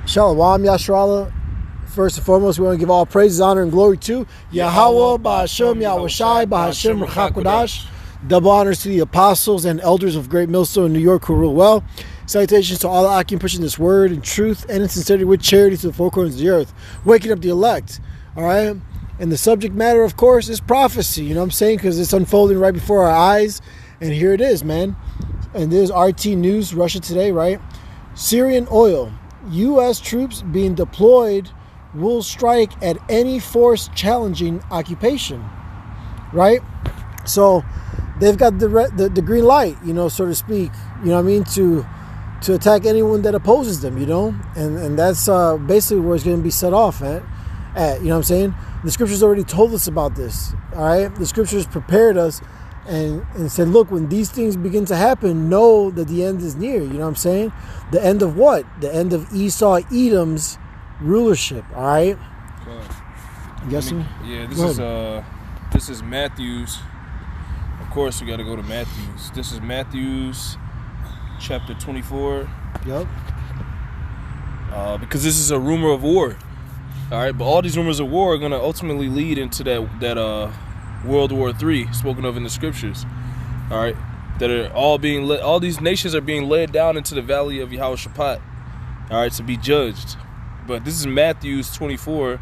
Shalom, Yasharallah. First and foremost, we want to give all praises, honor, and glory to Yahweh, Ba'Hashem, Yahushai, Ba'Hashem, Ruach. Double honors to the apostles and elders of Great Millstone in New York who rule well. Salutations to all the Akim pushing this word in truth and in sincerity with charity to the four corners of the earth, waking up the elect. All right? And the subject matter, of course, is prophecy. You know what I'm saying? Because it's unfolding right before our eyes. And here it is, man. And there's RT News, Russia Today, right? Syrian oil. U.S. troops being deployed will strike at any force challenging occupation, right? So they've got the green light, you know, so to speak, you know what I mean, to attack anyone that opposes them, you know, and that's basically where it's going to be set off at, you know what I'm saying? The scriptures already told us about this, all right? The scriptures prepared us and said, look, when these things begin to happen, know that the end is near. You know what I'm saying? The end of what? The end of Esau, Edom's rulership. All right. I'm guessing. Yeah, this is Matthew's. Of course, we got to go to Matthew's. This is Matthew's chapter 24. Yep. Because this is a rumor of war. All right, but all these rumors of war are going to ultimately lead into that World War III spoken of in the scriptures, all right, that are all being all these nations are being led down into the valley of Yehoshaphat, all right, to be judged. But this is Matthew's 24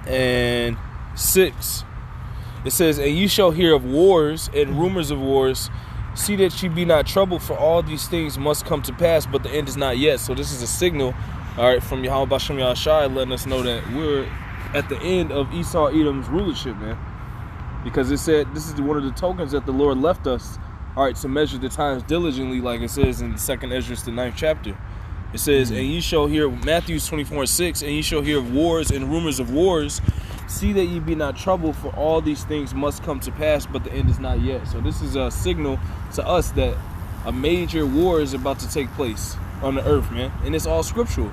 and 6. It says, "And ye shall hear of wars and rumors of wars. See that ye be not troubled, for all these things must come to pass, but the end is not yet." So this is a signal, all right, from Yahweh Ba'Hashem Yahushai, letting us know that we're at the end of Esau Edom's rulership, man. Because it said this is one of the tokens that the Lord left us, all right, to measure the times diligently, like it says in 2nd Ezra, the 9th chapter. It says, "And ye shall hear," Matthew 24:6, "and ye shall hear of wars and rumors of wars. See that ye be not troubled, for all these things must come to pass, but the end is not yet." So this is a signal to us that a major war is about to take place on the earth, man. And it's all scriptural.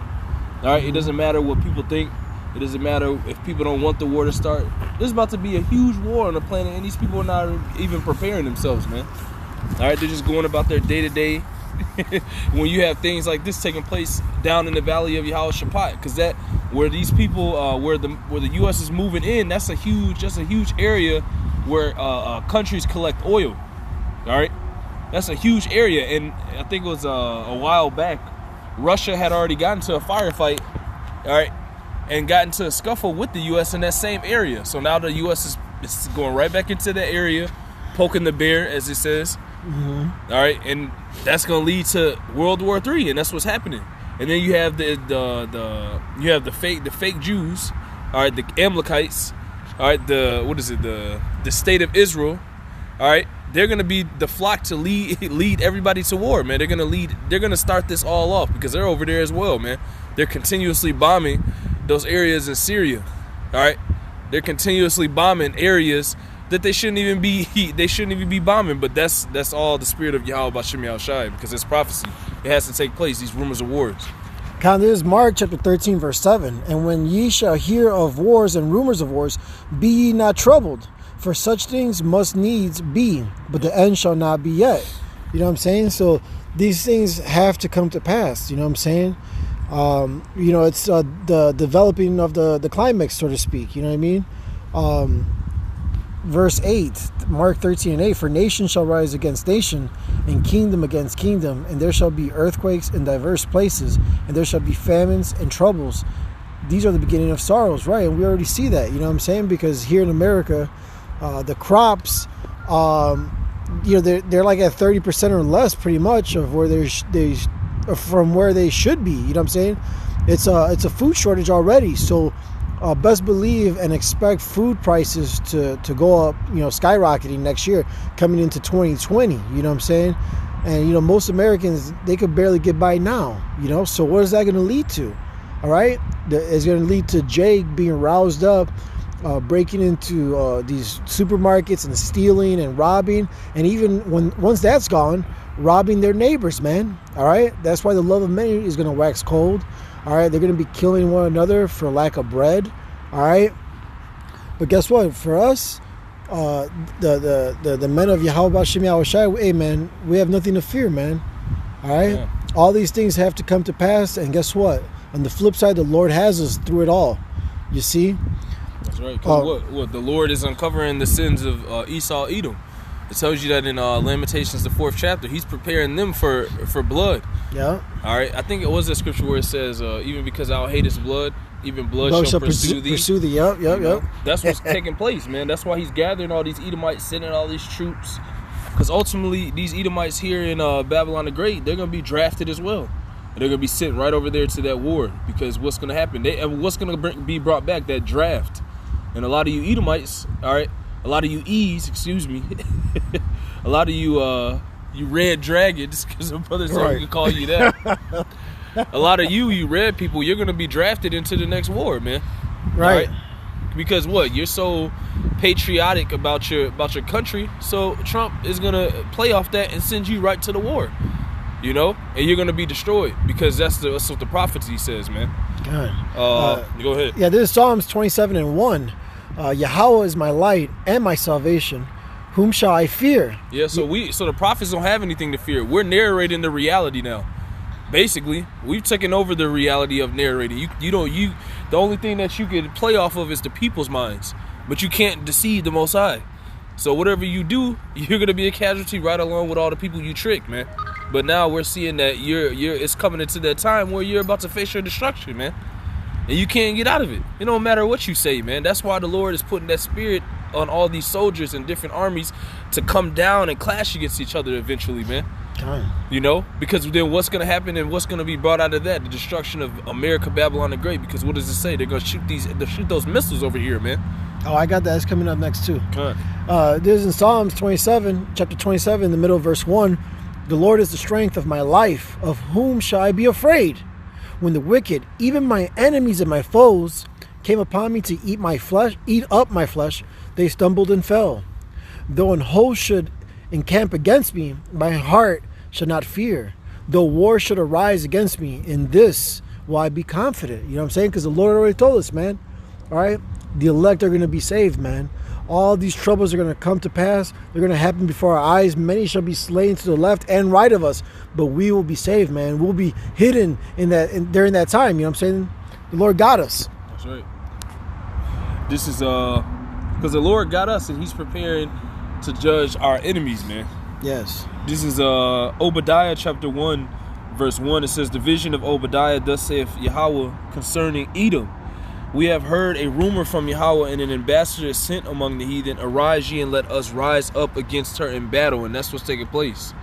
All right, it doesn't matter what people think. It doesn't matter if people don't want the war to start. There's about to be a huge war on the planet, and these people are not even preparing themselves, man. All right, they're just going about their day-to-day. When you have things like this taking place down in the valley of Yehoshaphat, because that where these people, where the U.S. is moving in, that's a huge area where countries collect oil. All right, that's a huge area, and I think it was a while back, Russia had already gotten to a firefight. All right. And got into a scuffle with the U.S. in that same area. So now the U.S. is going right back into that area, poking the bear, as it says. Mm-hmm. All right, and that's going to lead to World War III, and that's what's happening. And then you have the fake Jews, all right, the Amalekites, all right, the state of Israel, all right. They're going to be the flock to lead everybody to war, man. They're going to start this all off because they're over there as well, man. They're continuously bombing those areas in Syria, all right? They're continuously bombing areas that they shouldn't even be bombing, but that's all the spirit of Yahweh Ba'Hashem Yahushai, because it's prophecy. It has to take place, these rumors of wars. This is Mark chapter 13, verse 7. "And when ye shall hear of wars and rumors of wars, be ye not troubled, for such things must needs be, but the end shall not be yet." You know what I'm saying? So these things have to come to pass, you know what I'm saying? You know, it's the developing of the climax, so to speak, you know what I mean? Verse 8, Mark 13 and 8, "For nation shall rise against nation, and kingdom against kingdom, and there shall be earthquakes in diverse places, and there shall be famines and troubles. These are the beginning of sorrows," right? And we already see that, you know what I'm saying? Because here in America, the crops, you know, they're like at 30% or less, pretty much, of where from where they should be. You know what I'm saying? It's a food shortage already. So best believe and expect food prices to go up, you know, skyrocketing next year, coming into 2020. You know what I'm saying? And you know, most Americans, they could barely get by now. You know, so what is that going to lead to? All right, it's going to lead to Jake being roused up, breaking into these supermarkets and stealing and robbing, and even once that's gone, robbing their neighbors, man. All right, that's why the love of many is going to wax cold. All right, they're going to be killing one another for lack of bread. All right, but guess what? For us, the men of Yahweh Ba'Hashem Yahushai, hey man, we have nothing to fear, man. All right, All these things have to come to pass, and guess what? On the flip side, the Lord has us through it all. You see? That's right. 'Cause what the Lord is uncovering the sins of Esau, Edom. It tells you that in Lamentations, the 4th chapter, he's preparing them for blood. Yeah. All right. I think it was a scripture where it says, even because thou hatest blood, even blood shall pursue thee. Pursue thee. Yep. That's what's taking place, man. That's why he's gathering all these Edomites, sending all these troops. Because ultimately, these Edomites here in Babylon the Great, they're going to be drafted as well. And they're going to be sent right over there to that war. Because what's going to happen? What's going to be brought back? That draft. And a lot of you Edomites, all right, a lot of you excuse me, a lot of you red dragons, because the brother said we can call you that. A lot of you red people, you're going to be drafted into the next war, man. Right. Because what? You're so patriotic about your country, so Trump is going to play off that and send you right to the war. You know? And you're going to be destroyed, because that's what the prophecy says, man. Go ahead. Yeah, this is Psalms 27:1. Yahweh is my light and my salvation. Whom shall I fear? Yeah, so the prophets don't have anything to fear. We're narrating the reality now. Basically, we've taken over the reality of narrating. The only thing that you can play off of is the people's minds, but you can't deceive the Most High. So whatever you do, you're gonna be a casualty right along with all the people you trick, man. But now we're seeing that it's coming into that time where you're about to face your destruction, man. And you can't get out of it. It don't matter what you say, man. That's why the Lord is putting that spirit on all these soldiers and different armies to come down and clash against each other eventually, man. You know? Because then what's going to happen and what's going to be brought out of that? The destruction of America, Babylon the Great. Because what does it say? They're going to shoot those missiles over here, man. Oh, I got that. It's coming up next, too. This is in Psalms 27, chapter 27, in the middle of verse 1. The Lord is the strength of my life. Of whom shall I be afraid? When the wicked, even my enemies and my foes, came upon me to eat up my flesh, they stumbled and fell. Though an host should encamp against me, my heart shall not fear. Though war should arise against me, in this will I be confident. You know what I'm saying? Because the Lord already told us, man. All right? The elect are going to be saved, man. All these troubles are going to come to pass. They're going to happen before our eyes. Many shall be slain to the left and right of us, but we will be saved, man. We'll be hidden during that time. You know what I'm saying? The Lord got us. That's right. This is because the Lord got us, and He's preparing to judge our enemies, man. Yes. This is Obadiah chapter 1, verse 1. It says, "The vision of Obadiah, thus saith Yahweh concerning Edom. We have heard a rumor from Yahweh, and an ambassador is sent among the heathen. Arise ye, and let us rise up against her in battle." And that's what's taking place.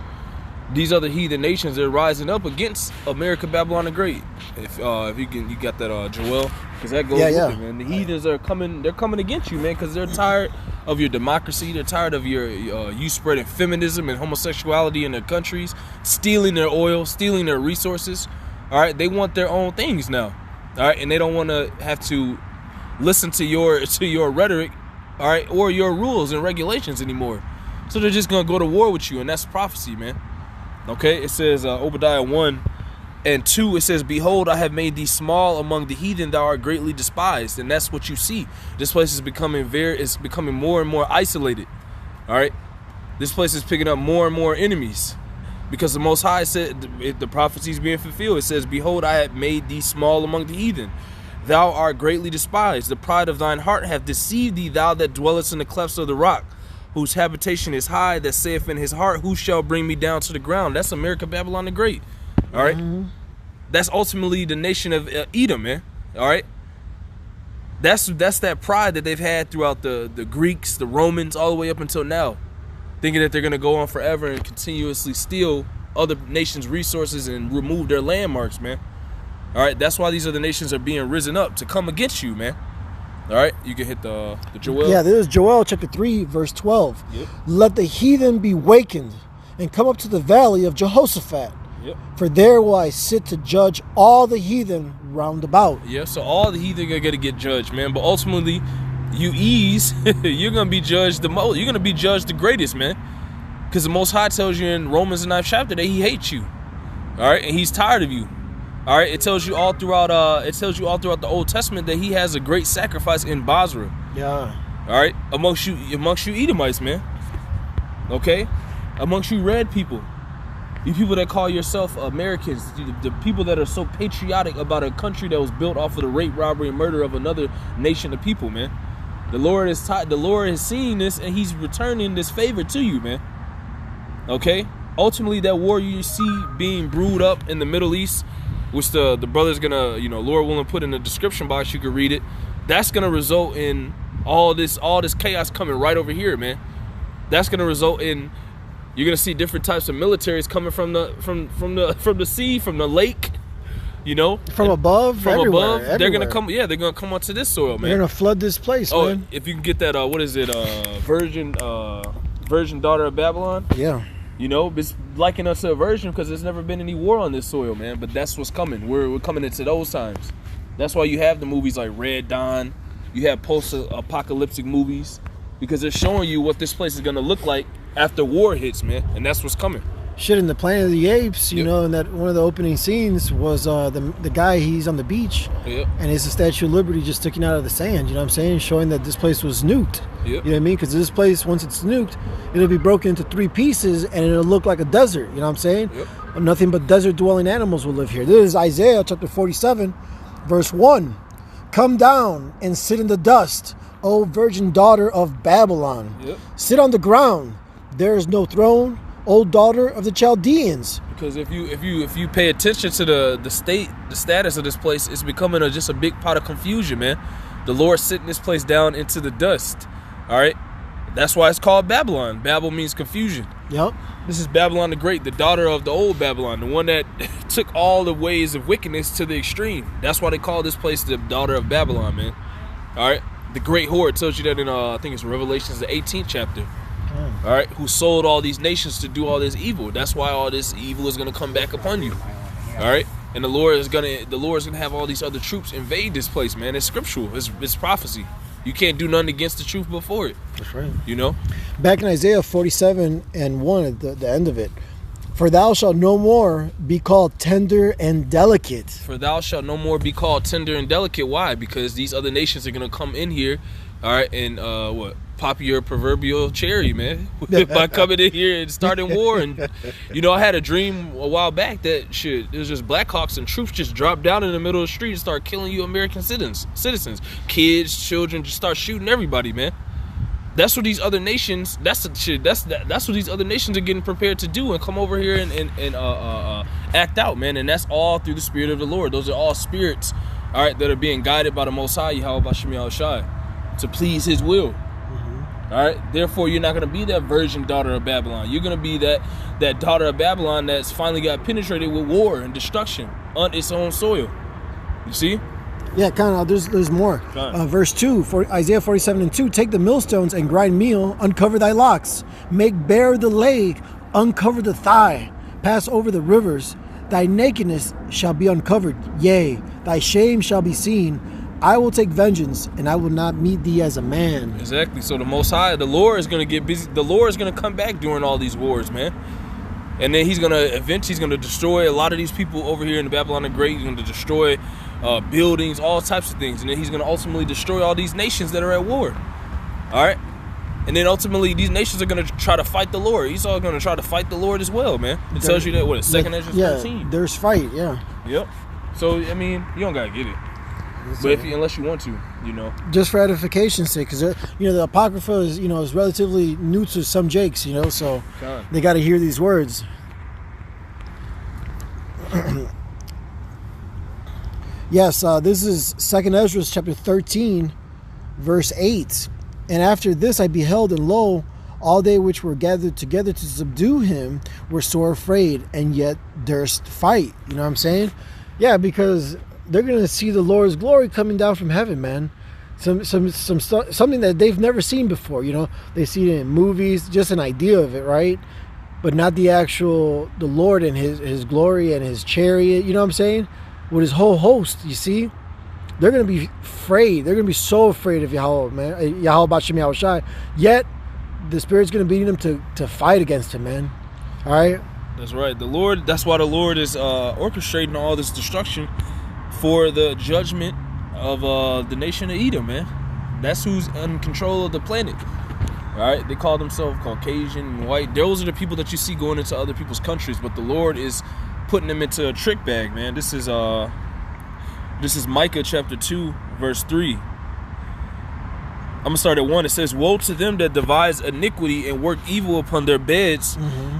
These other heathen nations are rising up against America, Babylon the Great. If you got that Joel, because that goes with it, man. The heathens are coming. They're coming against you, man, because they're tired of your democracy. They're tired of you spreading feminism and homosexuality in their countries, stealing their oil, stealing their resources. All right, they want their own things now. All right, and they don't want to have to listen to your rhetoric, all right, or your rules and regulations anymore. So they're just gonna go to war with you, and that's prophecy, man. Okay, it says Obadiah 1 and 2. It says, "Behold, I have made thee small among the heathen; thou art greatly despised." And that's what you see. This place is becoming more and more isolated. All right, this place is picking up more and more enemies. Because the Most High said, the prophecy is being fulfilled. It says, "Behold, I have made thee small among the heathen. Thou art greatly despised. The pride of thine heart hath deceived thee, thou that dwellest in the clefts of the rock, whose habitation is high, that saith in his heart, who shall bring me down to the ground?" That's America, Babylon the Great. All right? That's ultimately the nation of Edom, man. All right? That's that pride that they've had throughout the Greeks, the Romans, all the way up until now. Thinking that they're going to go on forever and continuously steal other nations' resources and remove their landmarks, man. All right, that's why these other nations are being risen up to come against you, man. All right, you can hit the Joel. Yeah, this is Joel chapter 3, verse 12. Yep. "Let the heathen be wakened and come up to the valley of Jehoshaphat. Yep. For there will I sit to judge all the heathen round about." Yeah, so all the heathen are going to get judged, man. But ultimately, you're going to be judged the most. You're going to be judged the greatest, man. Because the Most High tells you in Romans the 9th chapter that He hates you. All right, and He's tired of you. All right, it tells you all throughout the Old Testament that He has a great sacrifice in Basra. Yeah. All right, amongst you Edomites, man. Okay, amongst you red people. You people that call yourself Americans, the people that are so patriotic about a country that was built off of the rape, robbery, and murder of another nation of people, man. The Lord is seeing this, and He's returning this favor to you, man. Okay? Ultimately, that war you see being brewed up in the Middle East, which the brother's gonna, Lord willing, put in the description box, you can read it. That's gonna result in all this chaos coming right over here, man. That's gonna result in, you're gonna see different types of militaries coming from the sea, from the lake, from above, everywhere. They're gonna come. Yeah, they're gonna come onto this soil, man. They're gonna flood this place, man. If you can get that, what is it, virgin daughter of Babylon? Yeah. It's liking us to a virgin because there's never been any war on this soil, man. But that's what's coming. We're coming into those times. That's why you have the movies like Red Dawn. You have post-apocalyptic movies because they're showing you what this place is gonna look like after war hits, man. And that's what's coming. Shit, in the Planet of the Apes, and that one of the opening scenes was the guy, he's on the beach, and it's the Statue of Liberty just sticking out of the sand, you know what I'm saying? Showing that this place was nuked. You know what I mean? Because this place, once it's nuked, it'll be broken into 3 pieces, and it'll look like a desert, you know what I'm saying? Nothing but desert-dwelling animals will live here. This is Isaiah chapter 47, verse 1. Come down and sit in the dust, O virgin daughter of Babylon. Sit on the ground. There is no throne, O daughter of the Chaldeans. Because if you pay attention to the status of this place, it's becoming just a big pot of confusion, man. The Lord's sitting this place down into the dust. All right, that's why it's called Babylon. Babel means confusion. This is Babylon the Great, the daughter of the old Babylon, the one that took all the ways of wickedness to the extreme. That's why they call this place the daughter of Babylon, man. All right, the great whore. It tells you that in I think it's Revelations, the 18th chapter. All right, who sold all these nations to do all this evil. That's why all this evil is going to come back upon you. All right, and the Lord is gonna have all these other troops invade this place, man. It's scriptural. It's prophecy. You can't do nothing against the truth before it. That's right. Back in Isaiah 47 and 1, at the end of it, for thou shalt no more be called tender and delicate. For thou shalt no more be called tender and delicate. Why? Because these other nations are going to come in here, all right, and pop your proverbial cherry, man, by coming in here and starting war. And I had a dream a while back that it was just Blackhawks and troops just dropped down in the middle of the street and start killing you American citizens, kids, children, just start shooting everybody, man. That's what these other nations. That's what these other nations are getting prepared to do and come over here and act out, man. And that's all through the Spirit of the Lord. Those are all spirits, all right, that are being guided by the Most High, Yahweh Bashim Yahushai, to please His will. All right. Therefore, you're not going to be that virgin daughter of Babylon. You're going to be that daughter of Babylon that's finally got penetrated with war and destruction on its own soil. You see? Yeah, kind of. There's more. Verse 2, for Isaiah 47 and 2. Take the millstones and grind meal. Uncover thy locks. Make bare the leg. Uncover the thigh. Pass over the rivers. Thy nakedness shall be uncovered. Yea, thy shame shall be seen. I will take vengeance, and I will not meet thee as a man. Exactly. So the Most High, the Lord is going to get busy. The Lord is going to come back during all these wars, man. And then He's going to destroy a lot of these people over here in the Babylon the Great. He's going to destroy buildings, all types of things. And then He's going to ultimately destroy all these nations that are at war. All right? And then ultimately these nations are going to try to fight the Lord. Esau is going to try to fight the Lord as well, man. It tells you that, what, 2nd Ezra 13? Yeah, there's fight, yeah. Yep. So, I mean, you don't got to get it. But unless you want to, just for edification's sake, because the Apocrypha is is relatively new to some Jakes, so they got to hear these words. Yes, this is 2nd Ezra chapter 13, verse 8. And after this I beheld, and lo, all they which were gathered together to subdue him were sore afraid, and yet durst fight. You know what I'm saying? Yeah, because they're going to see the Lord's glory coming down from heaven, man. Something that they've never seen before, They see it in movies, just an idea of it, right? But not the Lord and his glory and His chariot, you know what I'm saying? With His whole host, you see? They're going to be afraid. They're going to be so afraid of Yahweh, man. Yahweh Bashim Yahushai. Yet, the Spirit's going to be them to fight against Him, man. All right? That's right. That's why the Lord is orchestrating all this destruction for the judgment of the nation of Edom, man. That's who's in control of the planet. All right, they call themselves Caucasian and white. Those are the people that you see going into other people's countries, but the Lord is putting them into a trick bag, man. This is Micah chapter 2, verse 3. I'm gonna start at 1. It says, "Woe to them that devise iniquity and work evil upon their beds.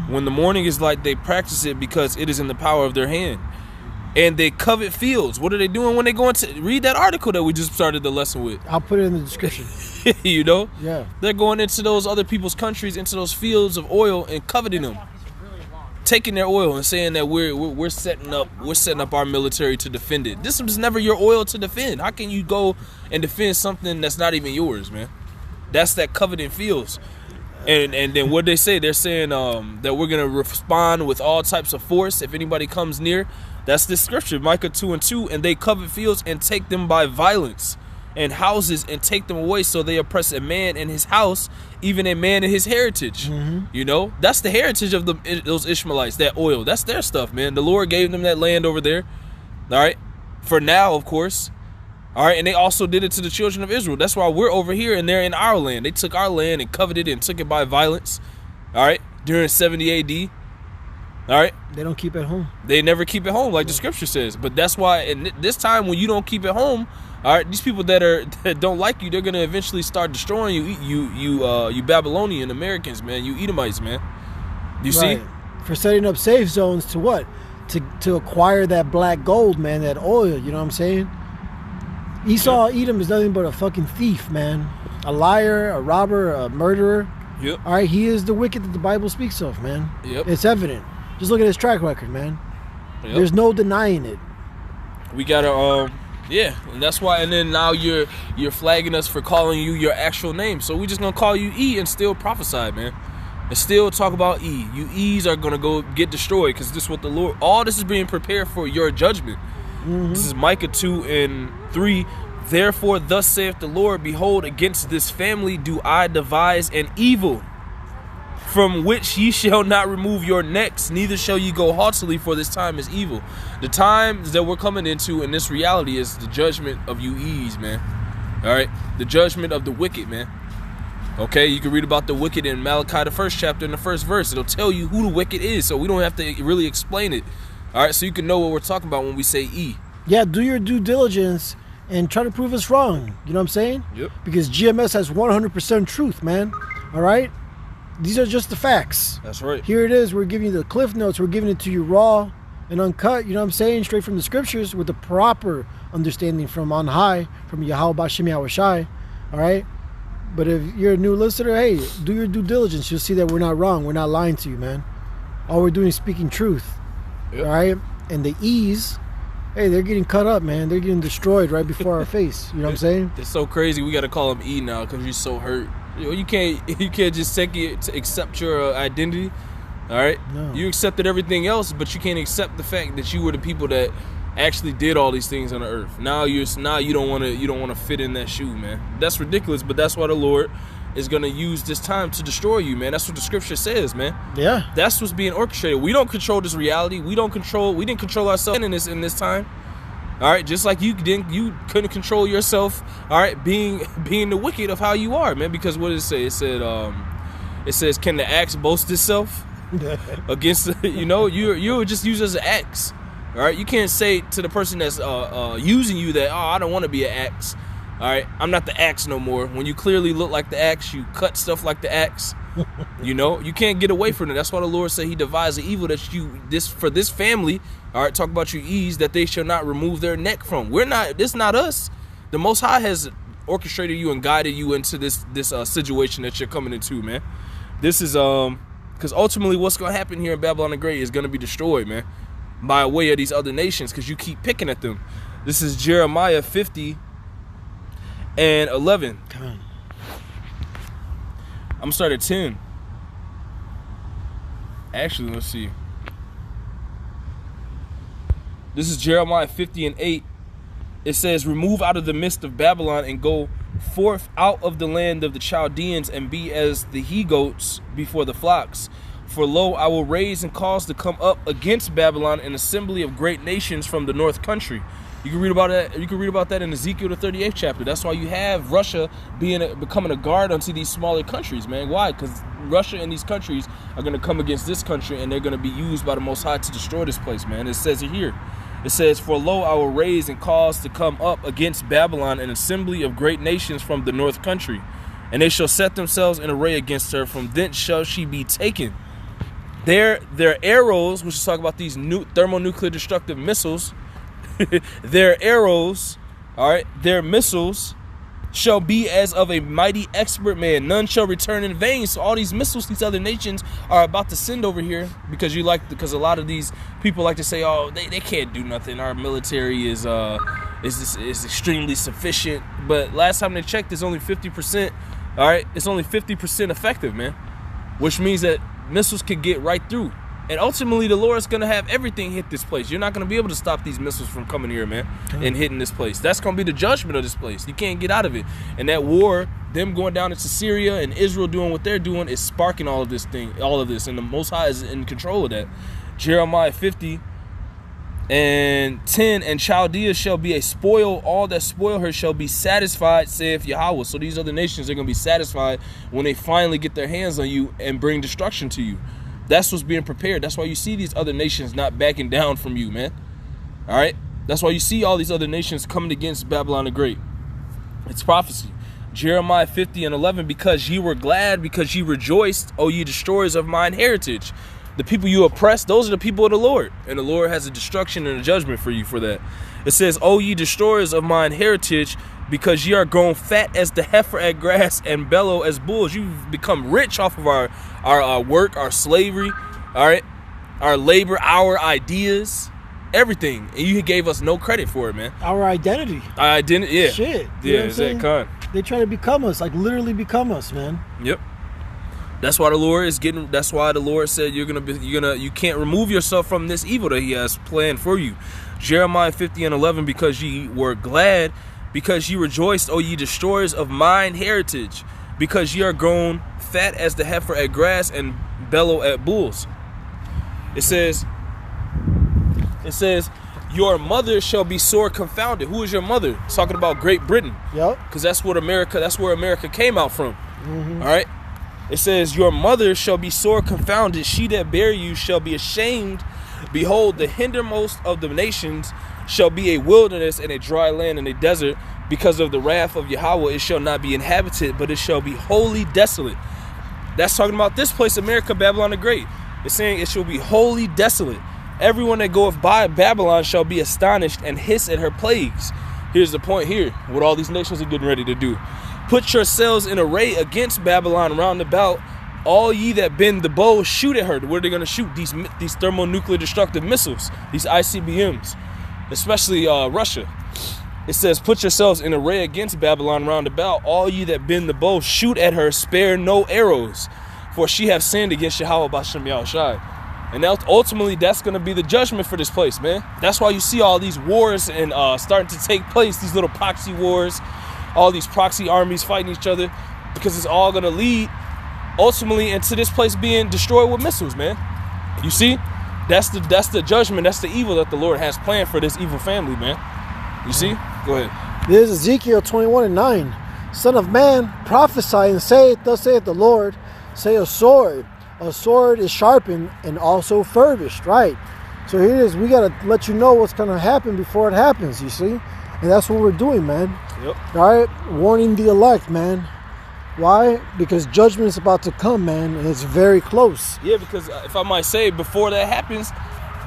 When the morning is light, they practice it because it is in the power of their hand. And they covet fields." What are they doing when they go into? Read that article that we just started the lesson with. I'll put it in the description. You know? Yeah. They're going into those other people's countries, into those fields of oil and coveting them. Taking their oil and saying that we're setting up our military to defend it. This was never your oil to defend. How can you go and defend something that's not even yours, man? That's that coveting fields. And then what they say, they're saying that we're gonna respond with all types of force if anybody comes near. That's the scripture, Micah 2:2. "And they covet fields and take them by violence, and houses and take them away. So they oppress a man in his house, even a man in his heritage." You know, that's the heritage of those Ishmaelites, that oil. That's their stuff, man. The Lord gave them that land over there. All right. For now, of course. All right. And they also did it to the children of Israel. That's why we're over here and they're in our land. They took our land and coveted it and took it by violence. All right. During 70 AD. All right. They don't keep it home. They never keep it home, like the scripture says. But that's why in this time when you don't keep it home, all right, these people that don't like you, they're gonna eventually start destroying you Babylonian Americans, man. You Edomites, man. You see? For setting up safe zones to what? To acquire that black gold, man, that oil, you know what I'm saying? Esau, Edom is nothing but a fucking thief, man. A liar, a robber, a murderer. Yep. All right, he is the wicked that the Bible speaks of, man. Yep. It's evident. Just look at his track record, man. Yep. There's no denying it. We gotta yeah, and that's why. And then now you're flagging us for calling you your actual name. So we just gonna call you E and still prophesy, man, and still talk about E. You E's are gonna go get destroyed because this is what the Lord. All this is being prepared for your judgment. This is Micah 2:3. "Therefore, thus saith the Lord: Behold, against this family do I devise an evil, from which ye shall not remove your necks, neither shall ye go haughtily, for this time is evil." The times that we're coming into in this reality is the judgment of you E's, man. All right, the judgment of the wicked, man. Okay, you can read about the wicked in Malachi, the 1st chapter, in the 1st verse. It'll tell you who the wicked is, so we don't have to really explain it. All right, so you can know what we're talking about when we say E. Yeah, do your due diligence and try to prove us wrong. You know what I'm saying? Yep. Because GMS has 100% truth, man. All right? These are just the facts. That's right. Here it is. We're giving you the cliff notes. We're giving it to you raw and uncut. You know what I'm saying? Straight from the scriptures with the proper understanding from on high, from Yahweh Bashim Yahushai. All right? But if you're a new listener, hey, do your due diligence. You'll see that we're not wrong. We're not lying to you, man. All we're doing is speaking truth. Yep. All right? And the E's, hey, they're getting cut up, man. They're getting destroyed right before our face. You know what I'm saying? It's so crazy. We got to call him E now because you're so hurt. You can't just take it to accept your identity. All right, No. You accepted everything else, but you can't accept the fact that you were the people that actually did all these things on the earth. Now you don't want to fit in that shoe, man. That's ridiculous. But that's why the Lord is gonna use this time to destroy you, man. That's what the scripture says, man. Yeah. That's what's being orchestrated. We don't control this reality. We didn't control ourselves in this time. All right, just like you couldn't control yourself. All right, being the wicked of how you are, man. Because what did it say? It says, "Can the axe boast itself against?" You were just used as an axe. All right, you can't say to the person that's using you that, "Oh, I don't want to be an axe." All right, I'm not the axe no more. When you clearly look like the axe, you cut stuff like the axe. You can't get away from it. That's why the Lord said He devised the evil that for this family. All right, talk about you E's, that they shall not remove their neck from. This not us. The Most High has orchestrated you and guided you into this situation that you're coming into, man. This is because ultimately what's gonna happen here in Babylon the Great is gonna be destroyed, man, by way of these other nations, because you keep picking at them. This is Jeremiah 50:11. Come on. I'm gonna start at 10. Actually, let's see. This is Jeremiah 50:8. It says, "Remove out of the midst of Babylon and go forth out of the land of the Chaldeans and be as the he-goats before the flocks. For lo, I will raise and cause to come up against Babylon an assembly of great nations from the north country. You can read about that. You can read about that in Ezekiel the 38th chapter. That's why you have Russia becoming a guard unto these smaller countries, man. Why? Because Russia and these countries are going to come against this country, and they're going to be used by the Most High to destroy this place, man. It says it here. It says, "For lo, I will raise and cause to come up against Babylon an assembly of great nations from the north country, and they shall set themselves in array against her. From thence shall she be taken. Their arrows," which is talking about these new thermonuclear destructive missiles. Their arrows, all right, their missiles shall be as of a mighty expert man. None shall return in vain. So all these missiles these other nations are about to send over here, because a lot of these people like to say, oh, they can't do nothing. Our military is extremely sufficient. But last time they checked, it's only 50%. All right, it's only 50% effective, man. Which means that missiles can get right through. And ultimately, the Lord's going to have everything hit this place. You're not going to be able to stop these missiles from coming here, man, and hitting this place. That's going to be the judgment of this place. You can't get out of it. And that war, them going down into Syria and Israel doing what they're doing, is sparking all of this. And the Most High is in control of that. Jeremiah 50 and 10, "And Chaldea shall be a spoil. All that spoil her shall be satisfied, saith Yahweh." So these other nations are going to be satisfied when they finally get their hands on you and bring destruction to you. That's what's being prepared. That's why you see these other nations not backing down from you, man. All right? That's why you see all these other nations coming against Babylon the Great. It's prophecy. Jeremiah 50 and 11, "Because ye were glad, because ye rejoiced, O ye destroyers of mine heritage." The people you oppress, those are the people of the Lord. And the Lord has a destruction and a judgment for you for that. It says, "O ye destroyers of mine heritage, because ye are grown fat as the heifer at grass and bellow as bulls." You've become rich off of our work, our slavery, all right, our labor, our ideas, everything. And you gave us no credit for it, man. Our identity. Our identity, yeah. Shit. Yeah, is that kind? They try to become us, like literally become us, man. Yep. That's why the Lord said you can't remove yourself from this evil that he has planned for you. Jeremiah 50 and 11, "Because ye were glad, because ye rejoiced, O ye destroyers of mine heritage, because ye are grown fat as the heifer at grass and bellow at bulls." It says, "Your mother shall be sore confounded." Who is your mother? It's talking about Great Britain. Yep. Because that's where America came out from. All right. It says, "Your mother shall be sore confounded. She that bare you shall be ashamed. Behold, the hindermost of the nations shall be a wilderness and a dry land and a desert. Because of the wrath of Yahweh, it shall not be inhabited, but it shall be wholly desolate." That's talking about this place, America, Babylon the Great. It's saying it shall be wholly desolate. "Everyone that goeth by Babylon shall be astonished and hiss at her plagues." Here's the point here, what all these nations are getting ready to do. "Put yourselves in array against Babylon round about. All ye that bend the bow, shoot at her." What are they going to shoot? These thermonuclear destructive missiles, these ICBMs, especially Russia. It says, "Put yourselves in array against Babylon round about. All ye that bend the bow, shoot at her, spare no arrows. For she have sinned against Yahweh Bashem Yahushai." And ultimately, that's going to be the judgment for this place, man. That's why you see all these wars and starting to take place, these little proxy wars, all these proxy armies fighting each other, because it's all going to lead ultimately into this place being destroyed with missiles, man. You see? That's the judgment, that's the evil that the Lord has planned for this evil family, man. You see? Go ahead. This is Ezekiel 21 and 9. "Son of man, prophesy and say, thus saith the Lord, say a sword is sharpened and also furbished," right? So here it is. We got to let you know what's going to happen before it happens, you see? And that's what we're doing, man. Yep. All right? Warning the elect, man. Why? Because judgment is about to come, man, and it's very close. Yeah, because if I might say, before that happens,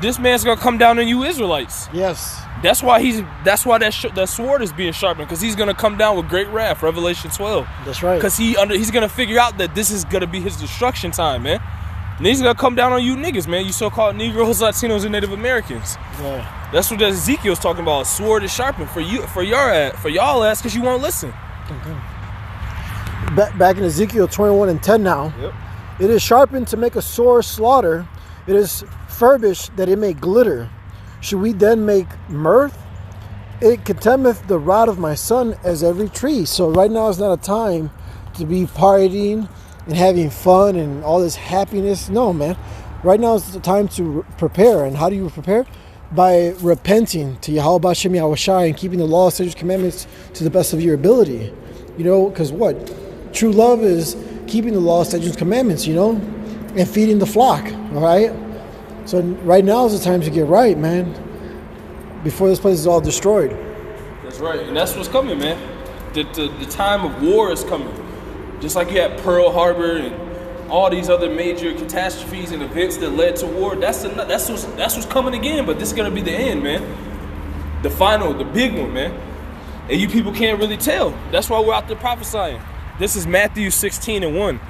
this man's going to come down on you Israelites. Yes. That's why that sword is being sharpened, because he's going to come down with great wrath, Revelation 12. That's right. Because he's going to figure out that this is going to be his destruction time, man. And he's going to come down on you niggas, man. You so-called Negroes, Latinos, and Native Americans. Yeah. That's what Ezekiel's talking about. A sword is sharpened for y'all ass, because you won't listen. Okay. Back in Ezekiel 21 and 10 now. Yep. "It is sharpened to make a sore slaughter. It is furbished that it may glitter. Should we then make mirth? It contemneth the rod of my son as every tree." So right now is not a time to be partying and having fun and all this happiness. No, man. Right now is the time to prepare. And how do you prepare? By repenting to Yahweh B'Shem Yahushai and keeping the law, statutes, commandments to the best of your ability. You know, because what? True love is keeping the law, statutes, commandments, you know, and feeding the flock, all right? So right now is the time to get right, man, before this place is all destroyed. That's right, and that's what's coming, man. The time of war is coming. Just like you had Pearl Harbor and all these other major catastrophes and events that led to war, that's what's coming again, but this is going to be the end, man. The final, the big one, man. And you people can't really tell. That's why we're out there prophesying. This is Matthew 16:1.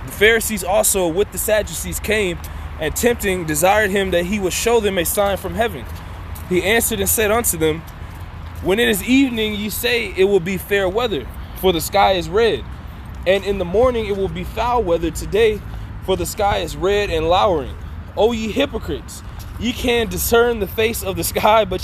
The Pharisees also with the Sadducees came, and tempting desired him that he would show them a sign from heaven. He answered and said unto them, when it is evening, ye say it will be fair weather, for the sky is red. And in the morning it will be foul weather today, for the sky is red and lowering. O ye hypocrites, ye can discern the face of the sky, but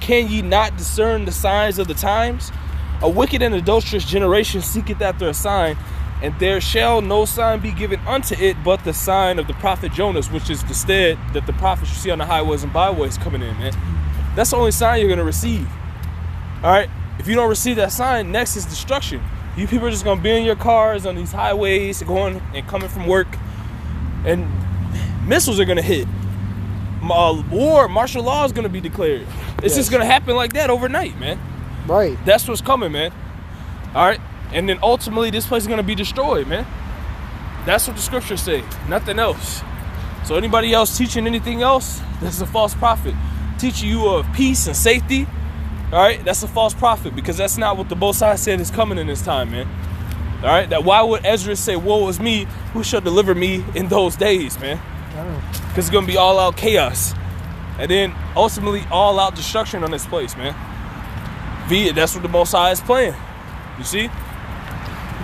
can ye not discern the signs of the times? A wicked and adulterous generation seeketh after a sign, and there shall no sign be given unto it but the sign of the prophet Jonas, which is the stead that the prophets you see on the highways and byways coming in, man. That's the only sign you're going to receive. All right? If you don't receive that sign, next is destruction. You people are just going to be in your cars on these highways, going and coming from work, and missiles are going to hit. War, martial law is going to be declared. It's just going to happen like that overnight, man. Right. That's what's coming, man. All right? And then ultimately, this place is going to be destroyed, man. That's what the scriptures say. Nothing else. So anybody else teaching anything else, that's a false prophet. Teaching you of peace and safety, all right, that's a false prophet, because that's not what the Most High said is coming in this time, man. All right, that why would Ezra say, woe is me, who shall deliver me in those days, man? Because it's going to be all out chaos, and then ultimately all out destruction on this place, man. That's what the Most High is playing. You see?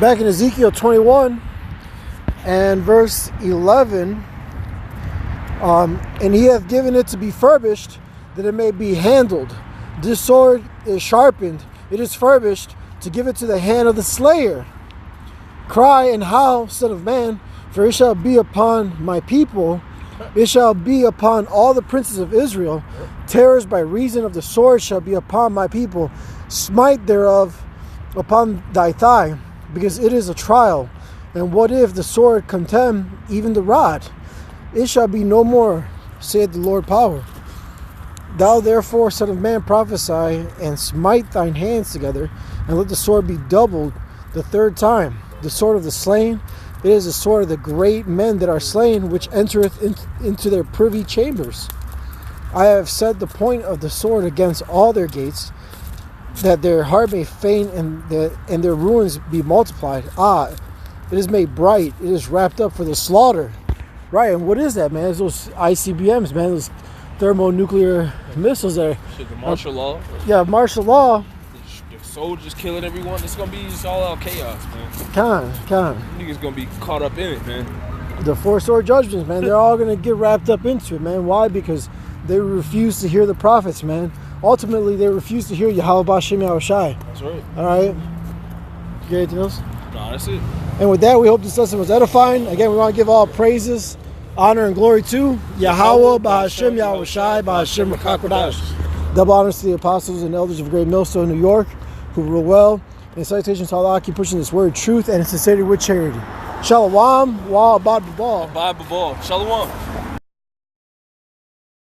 Back in Ezekiel 21 and verse 11, and he hath given it to be furbished, that it may be handled. This sword is sharpened, it is furbished, to give it to the hand of the slayer. Cry and howl, son of man, for it shall be upon my people, it shall be upon all the princes of Israel. Terrors by reason of the sword shall be upon my people. Smite thereof upon thy thigh, because it is a trial. And what if the sword contemn even the rod? It shall be no more, saith the Lord power. Thou therefore, son of man, prophesy, and smite thine hands together, and let the sword be doubled the third time. The sword of the slain, it is the sword of the great men that are slain, which entereth into their privy chambers. I have set the point of the sword against all their gates, that their heart may faint, and their ruins be multiplied. It is made bright, it is wrapped up for the slaughter. Right, and what is that, man? It's those ICBMs, man, those thermonuclear missiles there. Shit, the martial law. Yeah, martial law. The soldiers killing everyone. It's gonna be just all out chaos, man. Con. Niggas gonna be caught up in it, man. The four sword judgments, man. They're all gonna get wrapped up into it, man. Why? Because they refuse to hear the prophets, man. Ultimately, they refuse to hear Yahweh B'Shem Yahushai. That's right. All right. You got anything else? No, that's it. And with that, we hope this lesson was edifying. Again, we want to give all praises, honor, and glory to Yahweh B'Shem Yahushai B'Shem Rakakwadash. Double honors to the apostles and elders of Great Millstone, New York, who rule well. And salutations to Allah, keep pushing this word, truth, and sincerity with charity. Shalom, wa abad babal. Abad babal. Shalom.